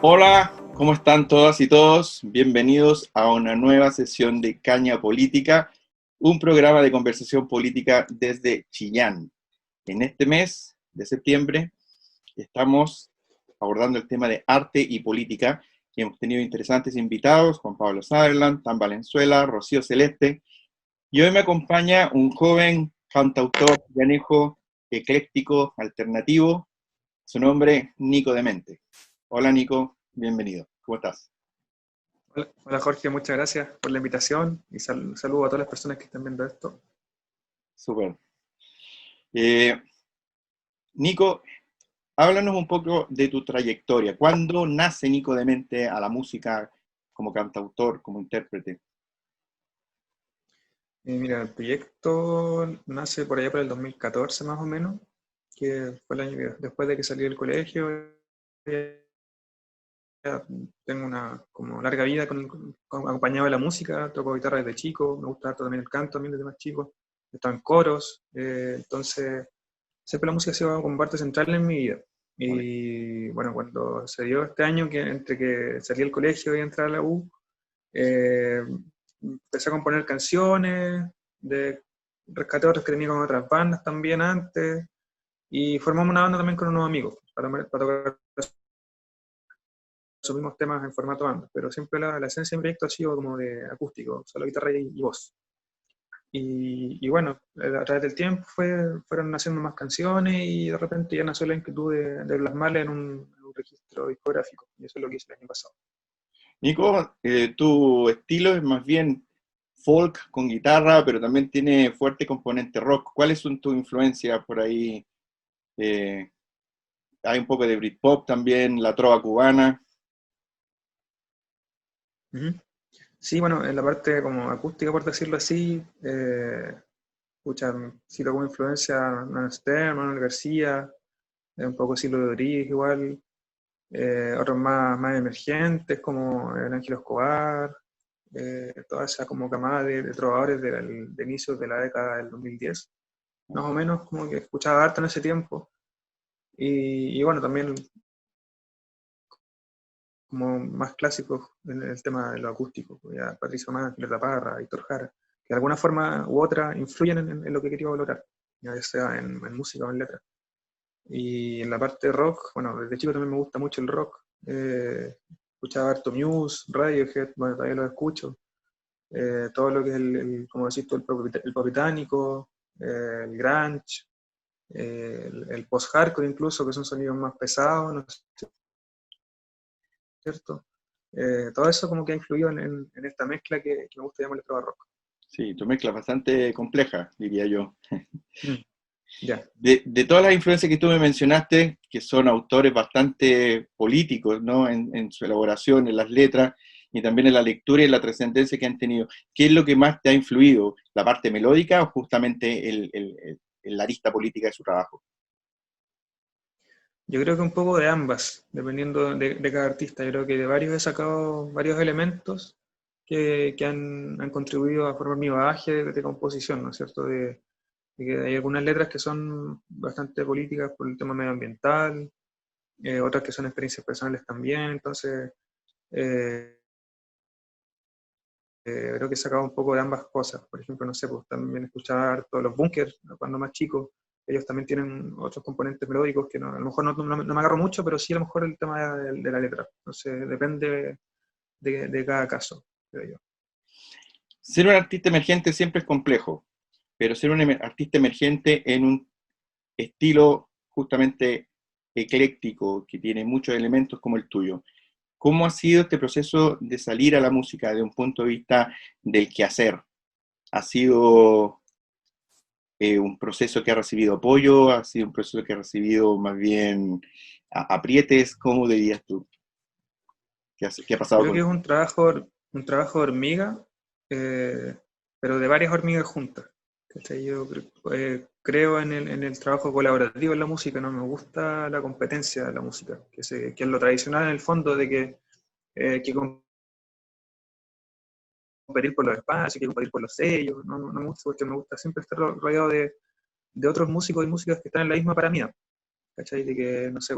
Hola, ¿cómo están todas y todos? Bienvenidos a una nueva sesión de Caña Política, un programa de conversación política desde Chillán. En este mes de septiembre estamos abordando el tema de arte y política y hemos tenido interesantes invitados, Juan Pablo Sutherland, Tan Valenzuela, Rocío Celeste, y hoy me acompaña un joven cantautor llanejo, ecléctico, alternativo, su nombre Nico Demente. Hola Nico, bienvenido. ¿Cómo estás? Hola Jorge, muchas gracias por la invitación y saludo a todas las personas que están viendo esto. Súper. Eh, Nico, háblanos un poco de tu trayectoria. ¿Cuándo nace Nico Demente a la música como cantautor, como intérprete? Mira, el proyecto nace por allá por el 2014 más o menos, que fue el año después de que salí del colegio. Ya tengo una como larga vida acompañado de la música, toco guitarra desde chico, me gusta harto también el canto también desde más chico, estaba en coros, entonces siempre la música ha sido como parte central en mi vida. Vale. Y bueno, cuando se dio este año, que entre que salí del colegio y entré a la U, eh, empecé a componer canciones, rescaté otras que tenía con otras bandas también antes, y formamos una banda también con unos amigos para tocar los mismos temas en formato banda, pero siempre la esencia de mi proyecto ha sido como de acústico, solo guitarra y voz. Y bueno, a través del tiempo fueron naciendo más canciones y de repente ya nació la inquietud de plasmarla en un registro discográfico, y eso es lo que hice el año pasado. Nico, tu estilo es más bien folk con guitarra, pero también tiene fuerte componente rock. ¿Cuáles son tus influencias por ahí? Eh, Hay un poco de Britpop también, la trova cubana. Ujú. Sí, bueno, en la parte como acústica, por decirlo así, escucha, sí como influencia Manuel Stern, Manuel García, un poco Silo de Rodríguez igual, otros más emergentes como el Ángel Escobar, toda esa como camada de trovadores de inicios de la década del 2010, más o menos como que escuchaba harto en ese tiempo, y bueno, también como más clásicos en el tema de lo acústico, pues ya Patricio Mann, Violeta Parra, Víctor Jara, que de alguna forma u otra influyen en lo que quería valorar, ya sea en música o en letra. Y en la parte de rock, bueno, desde chico también me gusta mucho el rock. Escuchaba harto Muse, Radiohead, bueno, todavía lo escucho. Todo lo que es como decís tú, el pop británico, el grunge, el post-hardcore incluso, que son sonidos más pesados, ¿no es cierto? Todo eso como que ha influido en esta mezcla que me gusta llamar el trova rock. Sí, tu mezcla es bastante compleja, diría yo. Mm, ya. De todas las influencias que tú me mencionaste, que son autores bastante políticos, ¿no? En su elaboración, en las letras, y también en la lectura y en la trascendencia que han tenido, ¿qué es lo que más te ha influido? ¿La parte melódica o justamente la arista política de su trabajo? Yo creo que un poco de ambas, dependiendo de cada artista. Yo creo que de varios he sacado varios elementos que han contribuido a formar mi bagaje de composición, ¿no es cierto? De que hay algunas letras que son bastante políticas por el tema medioambiental, otras que son experiencias personales también, entonces eh, creo que he sacado un poco de ambas cosas. Por ejemplo, no sé, pues también escuchaba harto los Bunkers cuando más chico. Ellos también tienen otros componentes melódicos que a lo mejor no me agarro mucho, pero sí a lo mejor el tema de la letra. Entonces depende de cada caso, creo yo. Ser un artista emergente siempre es complejo, pero ser un artista emergente en un estilo justamente ecléctico, que tiene muchos elementos como el tuyo. ¿Cómo ha sido este proceso de salir a la música desde un punto de vista del quehacer? ¿Ha sido un proceso que ha recibido apoyo? ¿Ha sido un proceso que ha recibido más bien aprietes? ¿Cómo dirías tú? ¿Qué ha Yo pasado creo que es contigo? un trabajo de hormiga, eh, pero de varias hormigas juntas. ¿Cachai? Yo creo en el trabajo colaborativo en la música, no me gusta la competencia de la música, que es lo tradicional en el fondo de que hay que competir por los espacios, hay que competir por los sellos, no me gusta porque me gusta siempre estar rodeado de otros músicos y músicas que están en la misma para mí, ¿cachai? De que, no sé,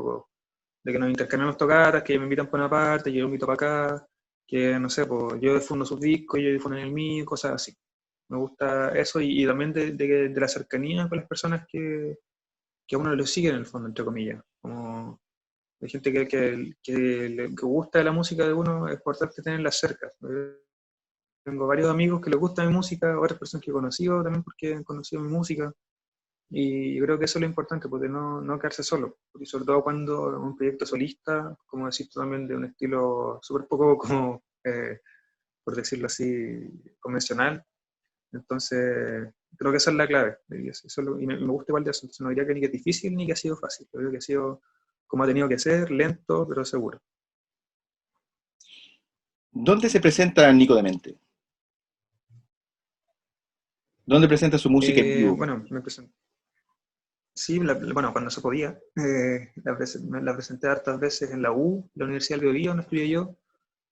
de que nos intercambiamos tocatas, que me invitan por una parte, que yo invito para acá, que no sé, pues yo difundo sus discos, ellos difunden el mío, cosas así. Me gusta eso y también de la cercanía con las personas que a uno lo sigue en el fondo, entre comillas. Como hay gente que gusta de la música de uno, es importante tenerla cerca. Tengo varios amigos que les gusta mi música, otras personas que he conocido también porque han conocido mi música. Y yo creo que eso es lo importante, porque no quedarse solo. Y sobre todo cuando un proyecto solista, como decís tú también, de un estilo súper poco, como, por decirlo así, convencional. Entonces, creo que esa es la clave. Y me gusta igual de eso. Entonces, no diría que ni que es difícil ni que ha sido fácil. Creo que ha sido como ha tenido que ser, lento, pero seguro. ¿Dónde se presenta Nico Demente? ¿Dónde presenta su música en vivo? Bueno, me presenté. Sí, bueno, cuando se podía. La presenté hartas veces en la U, la Universidad del Biobío, donde estudié yo,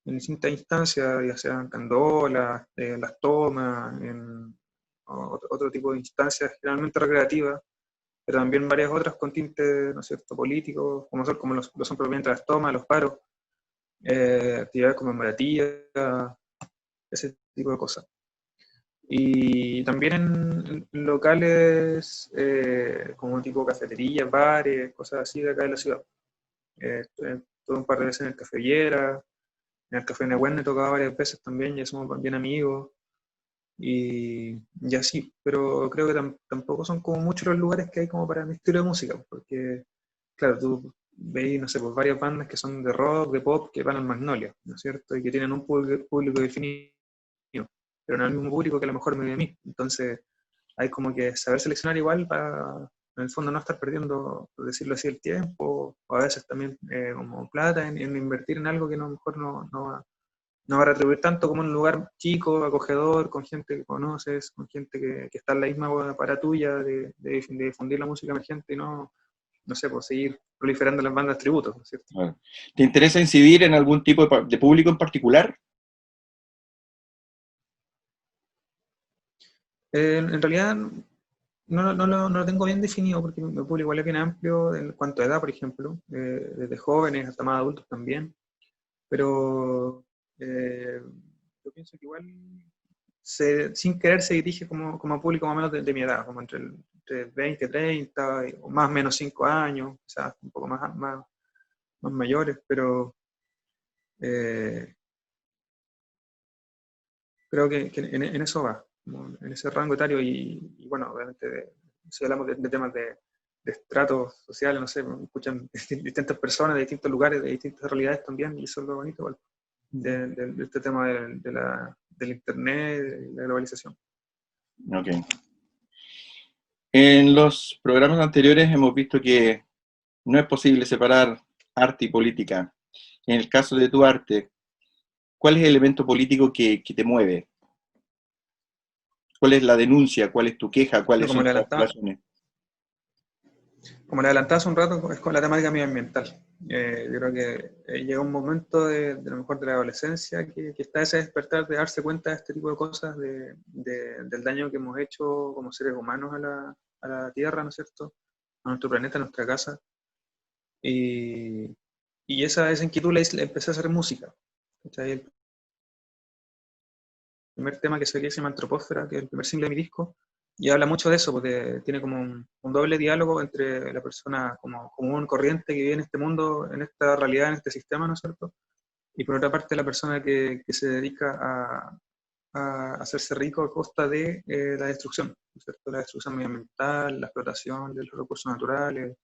en distintas instancias, ya sean candolas, las tomas, en otro tipo de instancias, generalmente recreativas, pero también varias otras con tintes, ¿no es cierto?, políticos, como lo son propiamente las tomas, los paros, actividades conmemorativas, ese tipo de cosas. Y también en locales como tipo cafeterías, bares, cosas así de acá de la ciudad. Estuve un par de veces en el Café Viera, en el Café Nehuen he tocado varias veces también, ya somos bien amigos. Y así, pero creo que tampoco son como muchos los lugares que hay como para mi estilo de música, porque, claro, tú veis, no sé, pues varias bandas que son de rock, de pop, que van al Magnolia, ¿no es cierto? Y que tienen un público definido, pero no es el mismo público que a lo mejor me ve a mí. Entonces, hay como que saber seleccionar igual para, en el fondo, no estar perdiendo, por decirlo así, el tiempo, o a veces también como plata en invertir en algo que a lo mejor no va a retribuir tanto como en un lugar chico, acogedor, con gente que conoces, con gente que está en la misma para tuya de difundir la música emergente y no sé, por seguir proliferando las bandas tributos, ¿no es cierto? Bueno, ¿te interesa incidir en algún tipo de público en particular? En realidad no lo tengo bien definido porque mi público igual es bien amplio en cuanto a edad, por ejemplo, desde jóvenes hasta más adultos también, pero yo pienso que igual sin querer se dirige como a público más o menos de mi edad, como entre 20, 30, o más o menos 5 años, quizás un poco más mayores, pero eh, creo que en eso va, como en ese rango etario y bueno, obviamente si hablamos de temas de estratos sociales, no sé, me escuchan distintas personas de distintos lugares, de distintas realidades también, y eso es lo bonito igual, de este tema del internet, de la globalización. Ok. En los programas anteriores hemos visto que no es posible separar arte y política. En el caso de tu arte, ¿cuál es el elemento político que te mueve? ¿Cuál es la denuncia? ¿Cuál es tu queja? No, ¿Cuáles son tus aspiraciones? como le adelantaba hace un rato, es con la temática medioambiental. Yo creo que llega un momento de lo mejor de la adolescencia que está ese despertar de darse cuenta de este tipo de cosas, del daño que hemos hecho como seres humanos a la Tierra, ¿no es cierto? A nuestro planeta, a nuestra casa. Y, y esa inquietud la empecé a hacer música. ¿Cachai? El primer tema que saqué se llama Antropósfera, que es el primer single de mi disco, y habla mucho de eso, porque tiene como un doble diálogo entre la persona como un corriente que vive en este mundo, en esta realidad, en este sistema, ¿no es cierto? Y por otra parte la persona que se dedica a hacerse rico a costa de la destrucción, ¿no es cierto? La destrucción medioambiental, la explotación de los recursos naturales,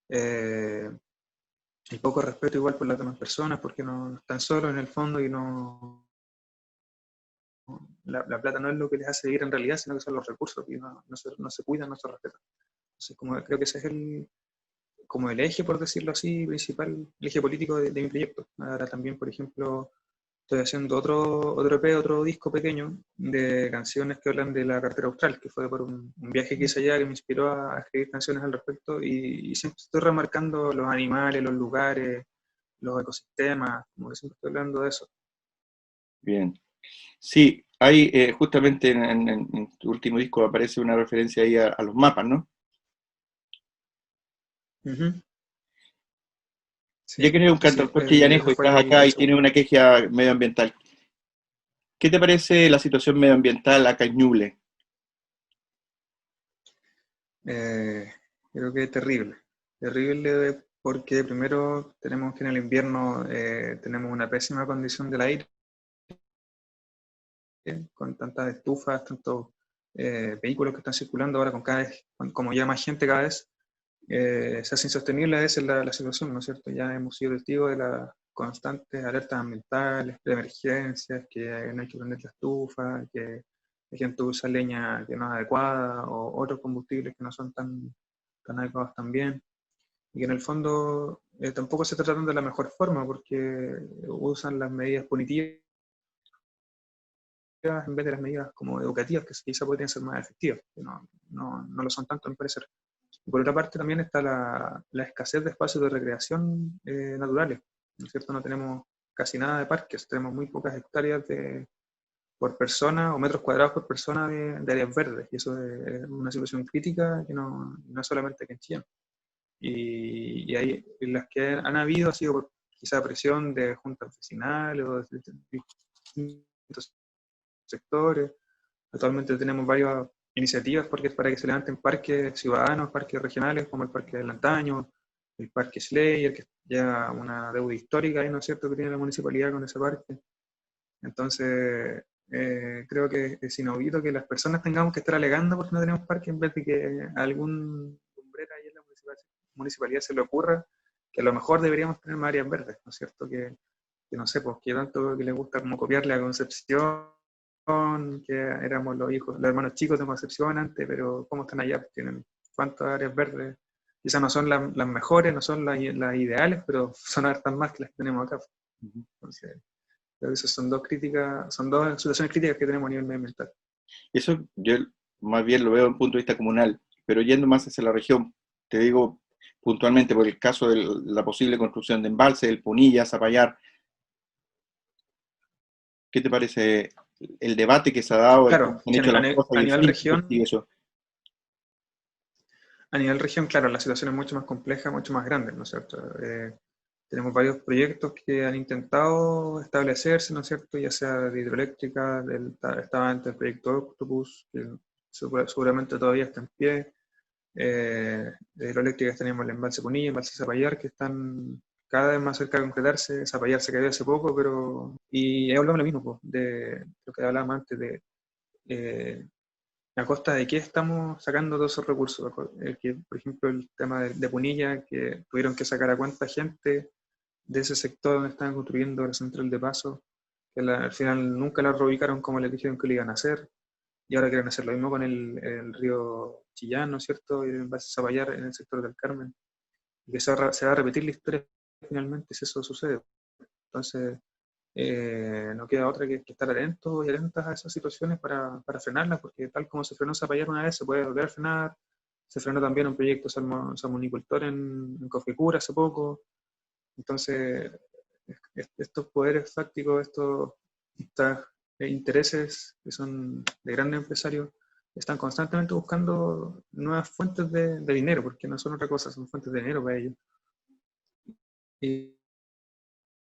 eh, el poco respeto igual por las demás personas, porque no están solos en el fondo y la plata no es lo que les hace vivir en realidad, sino que son los recursos y no se cuidan, no se respetan. Entonces, creo que ese es como el eje, por decirlo así, principal, el eje político de mi proyecto. Ahora también, por ejemplo, estoy haciendo otro EP, otro disco pequeño de canciones que hablan de la cartera austral, que fue por un viaje que hice allá que me inspiró a escribir canciones al respecto y siempre estoy remarcando los animales, los lugares, los ecosistemas, como que siempre estoy hablando de eso. Bien. Sí, hay justamente en tu último disco aparece una referencia ahí a los mapas, ¿no? Uh -huh. Ya que eres un sí, cantautor chillanejo ese y fue estás acá el y tienes segundo. una queja medioambiental, ¿qué te parece la situación medioambiental acá en Ñuble? Eh, Creo que es terrible. Terrible porque primero tenemos que en el invierno tenemos una pésima condición del aire, con tantas estufas, tantos vehículos que están circulando ahora con cada vez, como ya más gente cada vez, se hace insostenible a veces la situación, ¿no es cierto? Ya hemos sido testigos de las constantes alertas ambientales, de emergencias, que no hay que prender la estufa, que la gente usa leña que no es adecuada o otros combustibles que no son tan adecuados también. Y que en el fondo tampoco se está tratando de la mejor forma porque usan las medidas punitivas en vez de las medidas como educativas que quizá podrían ser más efectivas, que no lo son tanto, en parecer. Y por otra parte también está la escasez de espacios de recreación naturales, ¿no es cierto? No tenemos casi nada de parques, tenemos muy pocas hectáreas por persona o metros cuadrados por persona de áreas verdes, y eso es una situación crítica que no es solamente aquí en Chile. Y ahí las que han habido ha sido por quizá presión de juntas vecinales o de distintos sectores. Actualmente tenemos varias iniciativas porque es para que se levanten parques ciudadanos, parques regionales, como el Parque del Antaño, el Parque Schleyer, que lleva una deuda histórica ahí, ¿no es cierto?, que tiene la municipalidad con ese parque. Entonces, creo que es inaudito que las personas tengamos que estar alegando porque no tenemos parque en vez de que a algún lumbrera ahí en la municipalidad se le ocurra que a lo mejor deberíamos tener más áreas verdes, ¿no es cierto? Que no sé, pues que tanto que le gusta como copiarle a Concepción, que éramos los hijos, los hermanos chicos de Concepción antes, pero ¿cómo están allá? Tienen cuántas áreas verdes, quizás no son las mejores, no son las ideales, pero son hartas más que las que tenemos acá. Entonces, creo que esas son dos críticas, son dos situaciones críticas que tenemos a nivel medioambiental. Eso yo más bien lo veo en punto de vista comunal, pero yendo más hacia la región, te digo puntualmente por el caso de la posible construcción de embalse, el Punilla, Zapallar, ¿qué te parece el debate que se ha dado, el cómo Claro, se han que hecho las cosas a y el nivel fin que región, persigue eso? a nivel región, claro, la situación es mucho más compleja, mucho más grande, ¿no es cierto? Tenemos varios proyectos que han intentado establecerse, ¿no es cierto? Ya sea de hidroeléctrica, estaba antes el proyecto Octopus, que seguramente todavía está en pie. De hidroeléctricas tenemos el embalse Punilla, el embalse Zapallar, que están cada vez más cerca de concretarse. Zapallar se cayó hace poco, pero... Y ahí hablamos lo mismo, pues, de lo que hablábamos antes, de eh, a costa de qué estamos sacando todos esos recursos. Que, por ejemplo, el tema de Punilla, que tuvieron que sacar a cuánta gente de ese sector donde estaban construyendo la central de paso, que al final nunca la reubicaron como les dijeron que lo iban a hacer, y ahora quieren hacer lo mismo con el río Chillán, ¿no es cierto?, y el embalse Zapallar en el sector del Carmen, y que se va a repetir la historia finalmente si eso sucede. Entonces, no queda otra que estar atentos y atentas a esas situaciones para frenarlas, porque tal como se frenó Zapallar una vez, se puede volver a frenar. Se frenó también un proyecto salmonicultor en Cofecura hace poco. Entonces, estos poderes fácticos, estos intereses que son de grandes empresarios, están constantemente buscando nuevas fuentes de dinero, porque no son otra cosa, son fuentes de dinero para ellos. Y,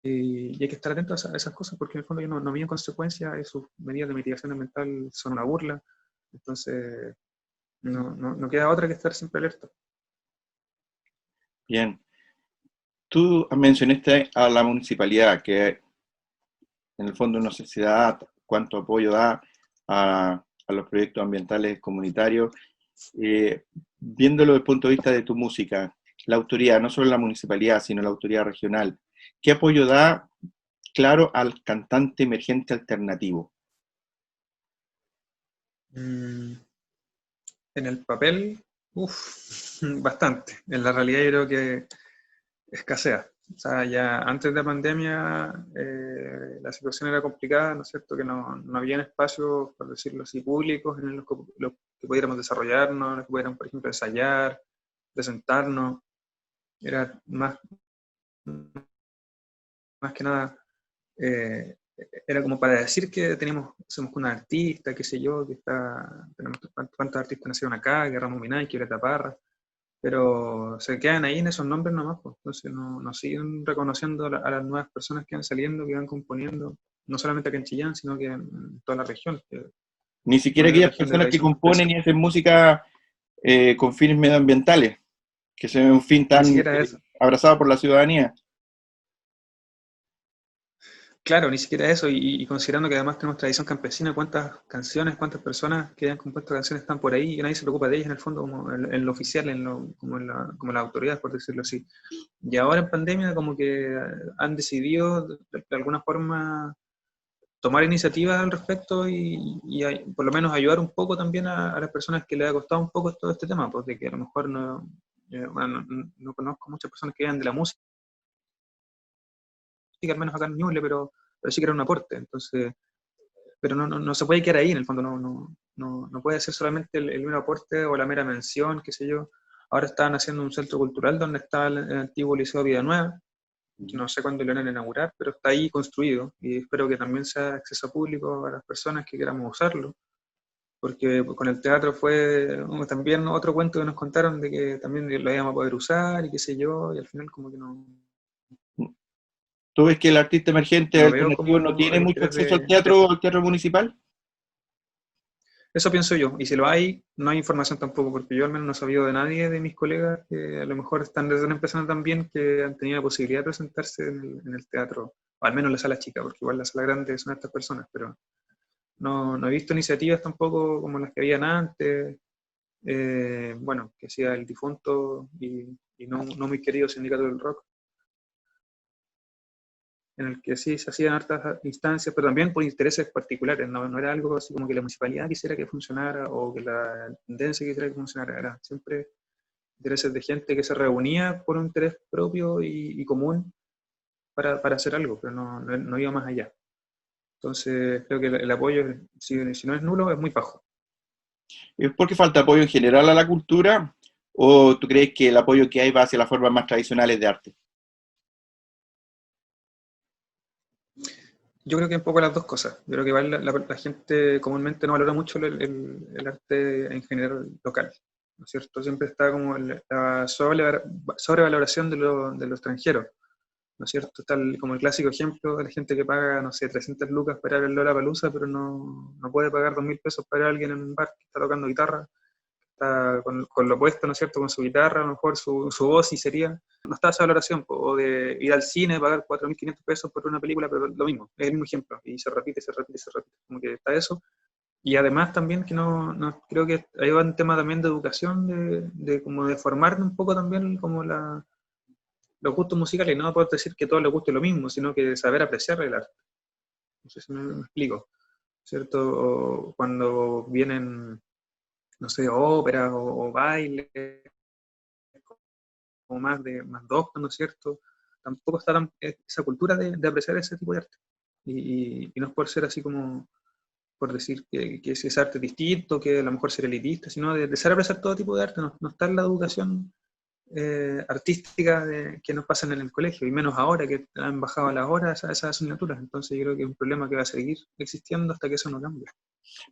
y hay que estar atentos a esas cosas, porque en el fondo ellos no miden consecuencias y sus medidas de mitigación ambiental son una burla. Entonces, no queda otra que estar siempre alerta. Bien, tú mencionaste a la municipalidad, que en el fondo no sé si da, cuánto apoyo da a los proyectos ambientales comunitarios. Viéndolo desde el punto de vista de tu música, la autoridad, no solo la municipalidad, sino la autoridad regional, ¿qué apoyo da, claro, al cantante emergente alternativo? Mm, en el papel, uff, bastante. En la realidad yo creo que escasea. O sea, ya antes de la pandemia la situación era complicada, ¿no es cierto? Que no había espacios, por decirlo así, públicos en los que pudiéramos desarrollarnos, en los que pudiéramos, por ejemplo, ensayar, presentarnos. Era más que nada, eh, era como para decir que somos una artista, qué sé yo, tenemos cuántos artistas nacieron acá, que Ramón Minay, que Violeta Parra, pero se quedan ahí en esos nombres nomás, pues. Entonces no siguen reconociendo a las nuevas personas que van saliendo, que van componiendo, no solamente aquí en Chillán, sino que en toda la región, que es Ni siquiera una aquellas región de personas que tradición componen campesina. y hacen música con fines medioambientales, que se ve un fin Ni tan siquiera eso. abrazado por la ciudadanía. Claro, ni siquiera eso, y considerando que además tenemos tradición campesina, cuántas canciones, cuántas personas que han compuesto canciones están por ahí y nadie se preocupa de ellas en el fondo, como en lo oficial, como las autoridades, por decirlo así. Y ahora en pandemia como que han decidido de alguna forma tomar iniciativas al respecto por lo menos ayudar un poco también a las personas que les ha costado un poco todo este tema, porque a lo mejor bueno, no conozco muchas personas que vienen de la música, al menos acá en Ñuble, pero sí que era un aporte. Entonces, pero no se puede quedar ahí, en el fondo no puede ser solamente el mero aporte o la mera mención, qué sé yo. Ahora están haciendo un centro cultural donde está el antiguo Liceo Vida Nueva, que no sé cuándo lo van a inaugurar, pero está ahí construido y espero que también sea acceso público a las personas que queramos usarlo, porque con el teatro fue también otro cuento que nos contaron de que también lo íbamos a poder usar y qué sé yo, y al final como que ¿Tú ves que el artista emergente no veo alternativo no como tiene el mucho interés acceso de eso. al teatro municipal? Eso pienso yo, y si lo hay, no hay información tampoco, porque yo al menos no he sabido de nadie de mis colegas que a lo mejor están desde empezando también que han tenido la posibilidad de presentarse en el teatro, o al menos en la sala chica, porque igual la sala grande son estas personas, pero no he visto iniciativas tampoco como las que habían antes, bueno, que hacía el difunto y no muy querido Sindicato del Rock, en el que sí se hacían hartas instancias, pero también por intereses particulares, no era algo así como que la municipalidad quisiera que funcionara o que la tendencia quisiera que funcionara, era siempre intereses de gente que se reunía por un interés propio y común para hacer algo, pero no iba más allá. Entonces creo que el apoyo, si no es nulo, es muy bajo. ¿Es porque falta apoyo en general a la cultura o tú crees que el apoyo que hay va hacia las formas más tradicionales de arte? Yo creo que un poco las dos cosas. Yo creo que igual la gente comúnmente no valora mucho el arte en general local, ¿no es cierto? Siempre está como la sobrevaloración de lo extranjero, ¿no es cierto? Está como el clásico ejemplo de la gente que paga, no sé, 300 lucas para ver el Lollapalooza, pero no puede pagar 2.000 pesos para ver a alguien en un bar que está tocando guitarra, está con lo opuesto, ¿no es cierto? Con su guitarra, a lo mejor su voz y sería. No está esa valoración, o de ir al cine, pagar 4.500 pesos por una película, pero lo mismo, es el mismo ejemplo, y se repite, se repite, se repite, como que está eso. Y además también que no creo que ahí va un tema también de educación, de como de formar un poco también como los gustos musicales, y no puedo decir que a todos les guste lo mismo, sino que saber apreciar el arte. No sé si me explico, ¿cierto? O cuando vienen, no sé, óperas o bailes, como más docto, ¿no es cierto? Tampoco está esa cultura de apreciar ese tipo de arte. Y no es por ser así como, por decir que si es arte distinto, que a lo mejor ser elitista, sino de saber apreciar todo tipo de arte. No está en la educación artística que nos pasan en el colegio, y menos ahora que han bajado las horas esas asignaturas. Entonces yo creo que es un problema que va a seguir existiendo hasta que eso no cambie.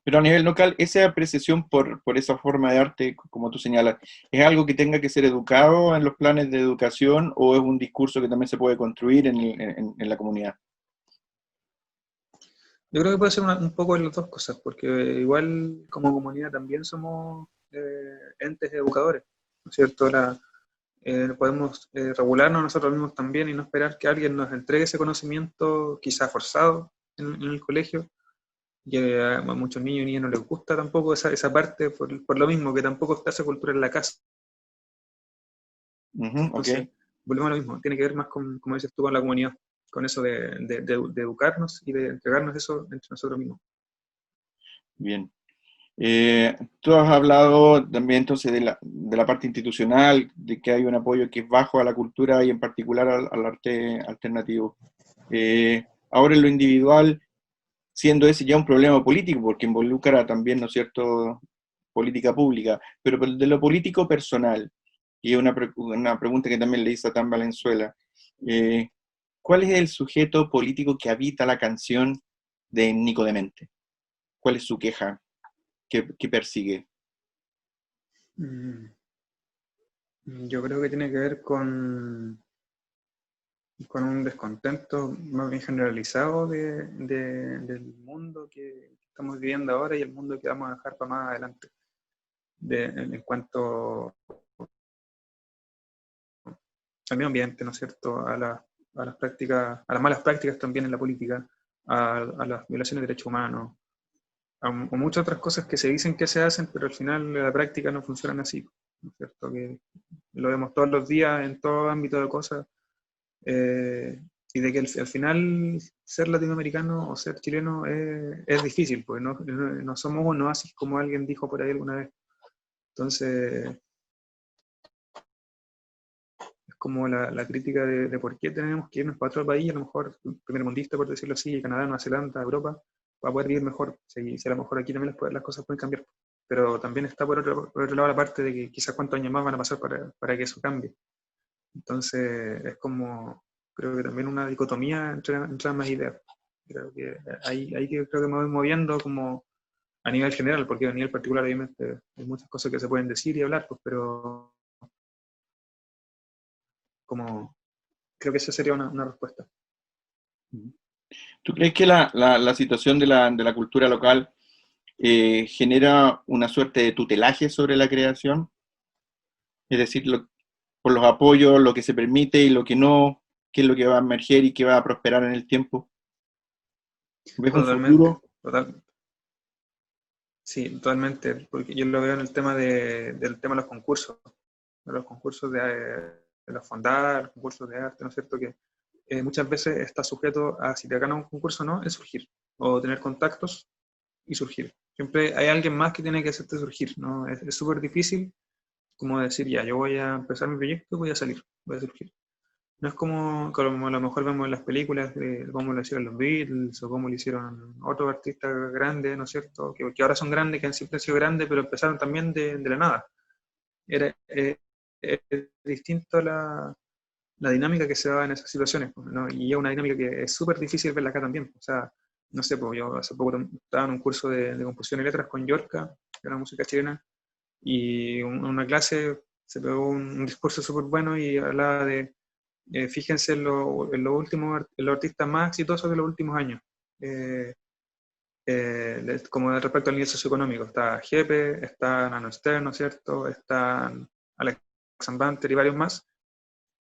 Pero a nivel local, esa apreciación por esa forma de arte, como tú señalas, ¿es algo que tenga que ser educado en los planes de educación o es un discurso que también se puede construir en la comunidad? Yo creo que puede ser un poco de las dos cosas, porque igual como comunidad también somos entes educadores, ¿no es cierto? Podemos regularnos nosotros mismos también y no esperar que alguien nos entregue ese conocimiento, quizá forzado en el colegio, y a muchos niños y niñas no les gusta tampoco esa parte, por lo mismo, que tampoco está esa cultura en la casa. Ujú, ok, Entonces, volvemos a lo mismo, tiene que ver más con, como dices tú, con la comunidad, con eso de educarnos y de entregarnos eso entre nosotros mismos. bien. Tú has hablado también entonces de la parte institucional, de que hay un apoyo que es bajo a la cultura y en particular al arte alternativo. Ahora en lo individual, siendo ese ya un problema político, porque involucra también, ¿no es cierto?, política pública, pero de lo político personal, y una pregunta que también le hice a Tan Valenzuela, eh, ¿cuál es el sujeto político que habita la canción de Nico Demente? ¿Cuál es su queja? ¿Qué persigue? Mm. Yo creo que tiene que ver con un descontento más bien generalizado del mundo que estamos viviendo ahora y el mundo que vamos a dejar para más adelante. En cuanto al medio ambiente, ¿no es cierto? A las prácticas, a las malas prácticas también en la política, a las violaciones de derechos humanos, a muchas otras cosas que se dicen que se hacen, pero al final en la práctica no funcionan así, ¿no es cierto? Que lo vemos todos los días en todo ámbito de cosas, y de que al final ser latinoamericano o ser chileno es difícil, porque no somos un oasis como alguien dijo por ahí alguna vez. Entonces, es como la crítica de por qué tenemos que irnos para otro país, a lo mejor primermundista, por decirlo así, Canadá, Nueva Zelanda, Europa, para poder vivir mejor. Si a lo mejor aquí también las cosas pueden cambiar. Pero también está por otro lado la parte de que quizás cuántos años más van a pasar para que eso cambie. Entonces, es como, creo que también una dicotomía entre ambas ideas. Creo que ahí que creo que me voy moviendo como a nivel general, porque a nivel particular obviamente hay muchas cosas que se pueden decir y hablar, pues, pero como creo que esa sería una respuesta. ¿Tú crees que la situación de la cultura local genera una suerte de tutelaje sobre la creación? Es decir, por los apoyos, lo que se permite y lo que no, qué es lo que va a emerger y qué va a prosperar en el tiempo. ¿Ves un Totalmente, futuro? sí, totalmente, porque yo lo veo en el tema del tema de los concursos de los fondar, concursos de arte, ¿no es cierto? Que muchas veces está sujeto a si te ganas un concurso o no, es surgir, o tener contactos y surgir. Siempre hay alguien más que tiene que hacerte surgir, ¿no? Es súper difícil como decir, ya, yo voy a empezar mi proyecto, voy a salir, voy a surgir. No es como a lo mejor vemos en las películas de cómo lo hicieron los Beatles o cómo lo hicieron otros artistas grandes, ¿no es cierto? Que ahora son grandes, que han siempre sido grandes, pero empezaron también de la nada. Es distinto la dinámica que se da en esas situaciones, ¿no? Y es una dinámica que es súper difícil verla acá también. O sea, no sé, pues yo hace poco estaba en un curso de composición y letras con Yorka, que era música chilena, y una clase se pegó un discurso súper bueno y hablaba de fíjense en los artistas más exitosos de los últimos años, eh, como respecto al nivel socioeconómico. Está Jepe, está Nano Stern, ¿no es cierto? Están Alex Banter y varios más.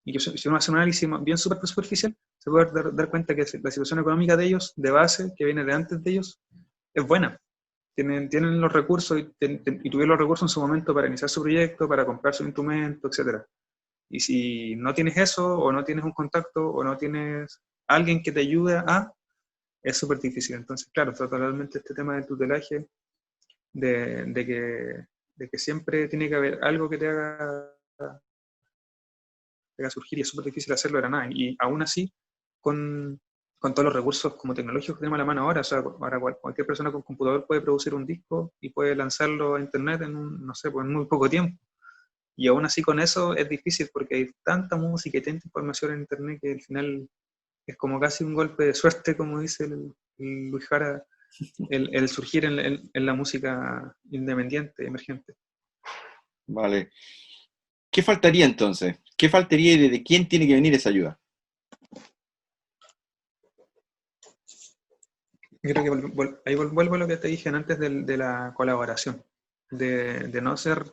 Y que si uno hace un análisis bien superficial, se puede dar cuenta que la situación económica de ellos, de base, que viene de antes de ellos, es buena. Tienen los recursos y tuvieron los recursos en su momento para iniciar su proyecto, para comprar su instrumento, etc. Y si no tienes eso, o no tienes un contacto, o no tienes alguien que te ayude es súper difícil. Entonces, claro, está totalmente este tema del tutelaje, de que siempre tiene que haber algo que te haga surgir, y es súper difícil hacerlo de la nada. Y aún así, con todos los recursos como tecnológicos que tenemos a la mano ahora, o sea, ahora cualquier persona con computador puede producir un disco y puede lanzarlo a internet no sé, pues en muy poco tiempo. Y aún así con eso es difícil porque hay tanta música y tanta información en internet que al final es como casi un golpe de suerte, como dice el Luis Jara, el surgir en la música independiente, emergente. Vale. ¿Qué faltaría entonces? ¿Qué faltaría y de quién tiene que venir esa ayuda? Yo creo que ahí vuelvo a lo que te dije antes de la colaboración, de no ser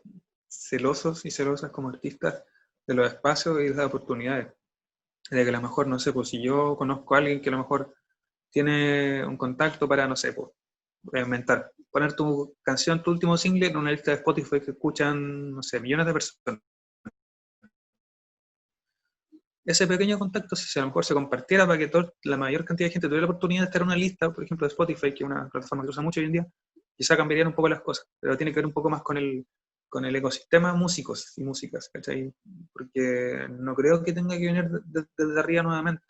celosos y celosas como artistas de los espacios y de las oportunidades. De que a lo mejor, no sé, pues si yo conozco a alguien que a lo mejor tiene un contacto para, no sé, pues, voy a inventar, poner tu canción, tu último single en una lista de Spotify que escuchan, no sé, millones de personas. Ese pequeño contacto, si a lo mejor se compartiera para que la mayor cantidad de gente tuviera la oportunidad de estar en una lista, por ejemplo, de Spotify, que es una plataforma que se usa mucho hoy en día, quizá cambiarían un poco las cosas, pero tiene que ver un poco más con el ecosistema músicos y músicas, ¿cachai? Porque no creo que tenga que venir desde arriba nuevamente,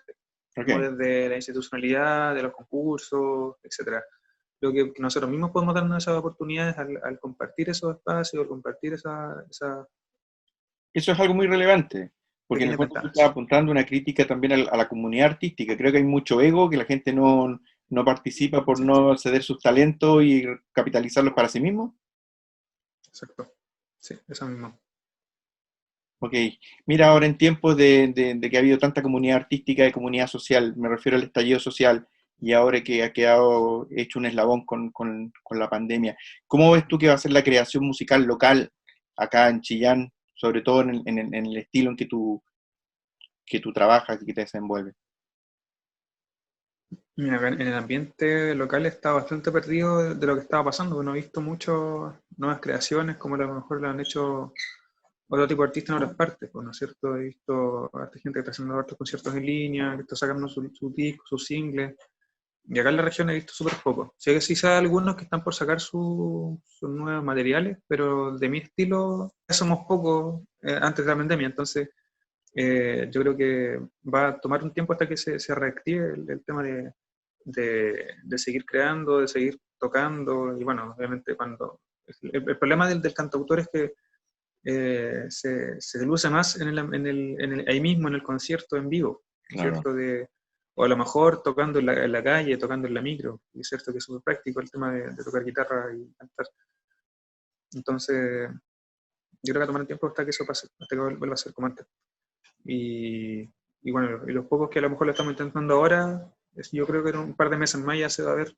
como Ok. desde la institucionalidad, de los concursos, etcétera. Creo que nosotros mismos podemos darnos esas oportunidades al compartir esos espacios, al compartir esas Eso es algo muy relevante, porque en el pequeñas fondo tú estás ventanas. apuntando una crítica también a la comunidad artística. Creo que hay mucho ego, que la gente no participa por Sí, no ceder sus talentos y capitalizarlos para sí mismo. exacto. Sí, eso mismo. Ok, mira, ahora en tiempos de que ha habido tanta comunidad artística y comunidad social, me refiero al estallido social, y ahora que ha quedado hecho un eslabón con la pandemia, ¿cómo ves tú que va a ser la creación musical local acá en Chillán, sobre todo en el estilo en que tú trabajas y que te desenvuelves? Mira, acá en el ambiente local está bastante perdido de lo que estaba pasando, porque no he visto muchas nuevas creaciones como a lo mejor lo han hecho otro tipo de artistas en otras partes, pues, ¿no es cierto? He visto a esta gente que está haciendo hartos conciertos en línea, que está sacando su disco, sus singles, y acá en la región he visto súper poco. Sé que sí hay algunos que están por sacar sus nuevos materiales, pero de mi estilo somos pocos antes de la pandemia, entonces yo creo que va a tomar un tiempo hasta que se reactive el tema de seguir creando, de seguir tocando, y bueno, obviamente cuando... El problema del cantautor es que se luce más ahí mismo en el concierto en vivo, Claro. ¿cierto? O a lo mejor tocando en la calle, tocando en la micro, y es cierto que es súper práctico el tema de tocar guitarra y cantar. Entonces, yo creo que va a tomar el tiempo hasta que eso pase, hasta que vuelva a ser como antes. Y, y bueno, y los pocos que a lo mejor lo estamos intentando ahora, yo creo que en un par de meses más ya se va a ver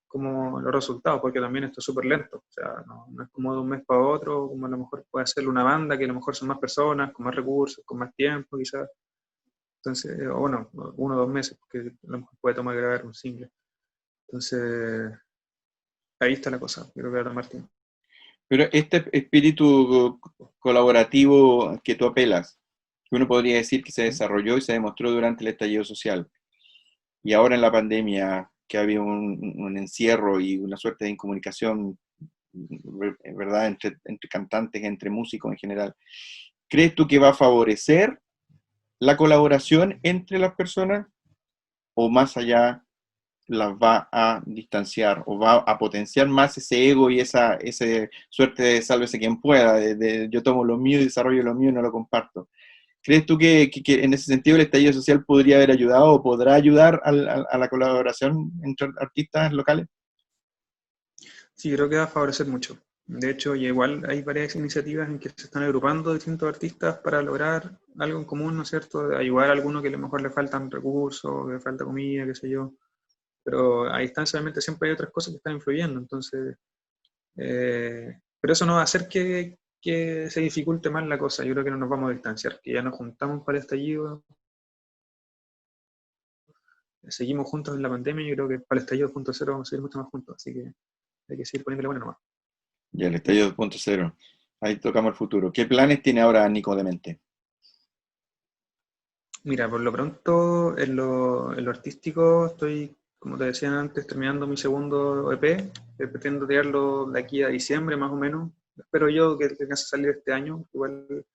como los resultados, porque también esto es súper lento, o sea, no es como de un mes para otro, como a lo mejor puede hacerlo una banda, que a lo mejor son más personas, con más recursos, con más tiempo quizás, entonces, o bueno, 1 o 2 meses, porque a lo mejor puede tomar grabar un single. Entonces, ahí está la cosa, yo creo que va a tomar tiempo. Pero este espíritu colaborativo que tú apelas, que uno podría decir que se desarrolló y se demostró durante el estallido social, y ahora en la pandemia, que había un encierro y una suerte de incomunicación, ¿verdad?, entre cantantes, entre músicos en general, ¿crees tú que va a favorecer la colaboración entre las personas o más allá las va a distanciar o va a potenciar más ese ego y esa suerte de sálvese quien pueda, de yo tomo lo mío y desarrollo lo mío y no lo comparto? ¿Crees tú que en ese sentido el estallido social podría haber ayudado o podrá ayudar a la colaboración entre artistas locales? Sí, creo que va a favorecer mucho. De hecho, y igual hay varias iniciativas en que se están agrupando distintos artistas para lograr algo en común, ¿no es cierto? De ayudar a alguno que a lo mejor le faltan recursos, que le falta comida, qué sé yo. Pero a distancia obviamente siempre hay otras cosas que están influyendo, entonces... pero eso no va a hacer que se dificulte más la cosa. Yo creo que no nos vamos a distanciar, que ya nos juntamos para el estallido, seguimos juntos en la pandemia, yo creo que para el estallido 2.0 vamos a seguir mucho más juntos, así que hay que seguir poniéndole bueno nomás. Y el estallido 2.0, ahí tocamos el futuro. ¿Qué planes tiene ahora Nico Demente? Mira, por lo pronto en lo artístico estoy, como te decía antes, terminando mi segundo EP, que pretendo tirarlo de aquí a diciembre más o menos. Espero yo que tenga que salir este año, igual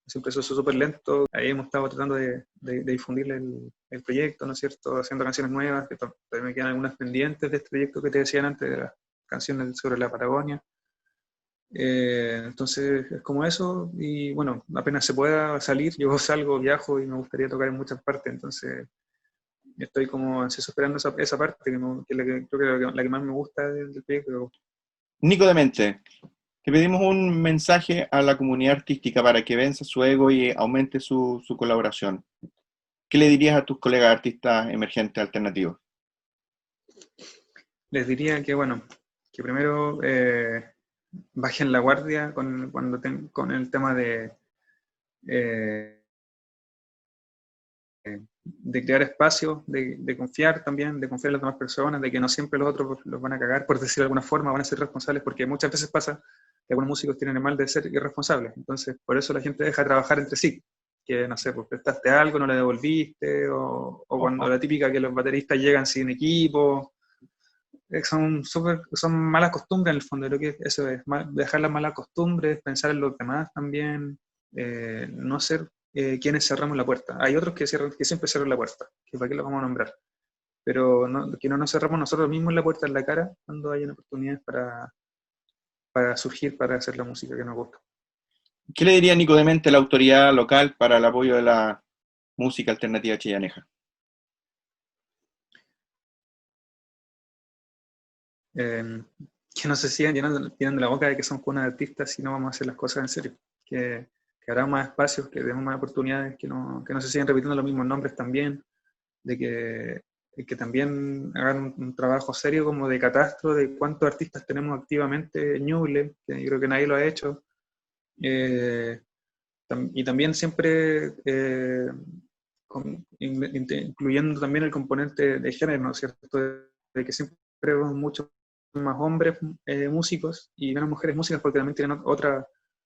es un proceso súper lento. Ahí hemos estado tratando de difundir el proyecto, ¿no es cierto? Haciendo canciones nuevas, que todavía me quedan algunas pendientes de este proyecto que te decían antes, de las canciones sobre la Patagonia. Entonces es como eso, y bueno, apenas se pueda salir, yo salgo, viajo y me gustaría tocar en muchas partes, entonces estoy como ansioso esperando esa parte, que es la que creo que la que más me gusta del proyecto. Nico Demente, te pedimos un mensaje a la comunidad artística para que venza su ego y aumente su colaboración. ¿Qué le dirías a tus colegas artistas emergentes alternativos? Les diría que, bueno, que primero bajen la guardia con el tema eh, de crear espacio, de confiar también, de confiar en las demás personas, de que no siempre los otros los van a cagar, por decirlo de alguna forma, van a ser responsables, porque muchas veces pasa que algunos músicos tienen el mal de ser irresponsables. Entonces, por eso la gente deja de trabajar entre sí. Que, no sé, pues prestaste algo, no le devolviste, o cuando la típica que los bateristas llegan sin equipo. Son malas costumbres en el fondo, creo que eso es, dejar las malas costumbres, pensar en los demás también, no ser quienes cerramos la puerta. Hay otros que siempre cierran la puerta, que para qué los vamos a nombrar, pero que no nos cerramos nosotros mismos la puerta en la cara cuando hay oportunidades para surgir, para hacer la música que nos gusta. ¿Qué le diría Nico Demente a la autoridad local para el apoyo de la música alternativa chillaneja? Eh, que no se sigan llenando la boca de que son cunas de artistas si no vamos a hacer las cosas en serio. Que habrá más espacios, que demos más oportunidades, que no se sigan repitiendo los mismos nombres también, de que también hagan un trabajo serio como de catastro de cuántos artistas tenemos activamente en Ñuble, que yo creo que nadie lo ha hecho, y también siempre incluyendo también el componente de género, ¿no es cierto? De que siempre vemos muchos más hombres músicos y menos mujeres músicas, porque también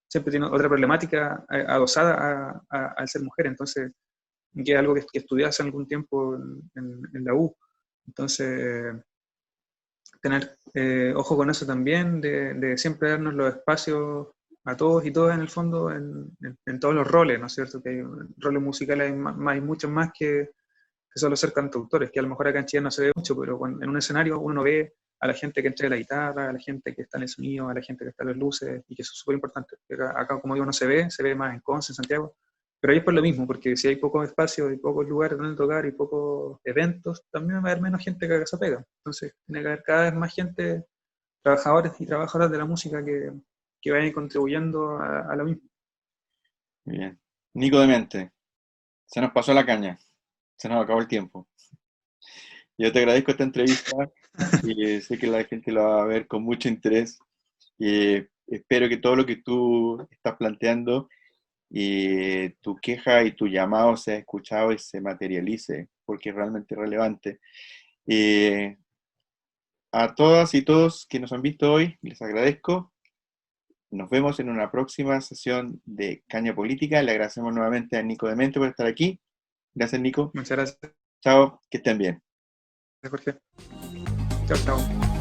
siempre tienen otra problemática adosada al ser mujer, entonces, que es algo que estudié hace algún tiempo en la U. Entonces, tener ojo con eso también, de siempre darnos los espacios a todos y todas en el fondo, en todos los roles, ¿no es cierto? Que hay roles musicales, hay muchos más que solo ser cantautores, que a lo mejor acá en Chile no se ve mucho, pero en un escenario uno ve a la gente que entrega la guitarra, a la gente que está en el sonido, a la gente que está en las luces, y que eso es súper importante. Acá, como digo, no se ve más en Conce, en Santiago, pero ahí es por lo mismo, porque si hay pocos espacios y pocos lugares donde tocar y pocos eventos, también va a haber menos gente que haga esa pega. Entonces, tiene que haber cada vez más gente, trabajadores y trabajadoras de la música, que vayan contribuyendo a lo mismo. Muy bien. Nico Demente, se nos pasó la caña, se nos acabó el tiempo. Yo te agradezco esta entrevista y sé que la gente lo va a ver con mucho interés. Y espero que todo lo que tú estás planteando y tu queja y tu llamado sea escuchado y se materialice, porque es realmente relevante. A todas y todos que nos han visto hoy, les agradezco. Nos vemos en una próxima sesión de Caña Política. Le agradecemos nuevamente a Nico Demente por estar aquí. Gracias, Nico. Muchas gracias, Chao, que estén bien. Jorge. Chao, chao.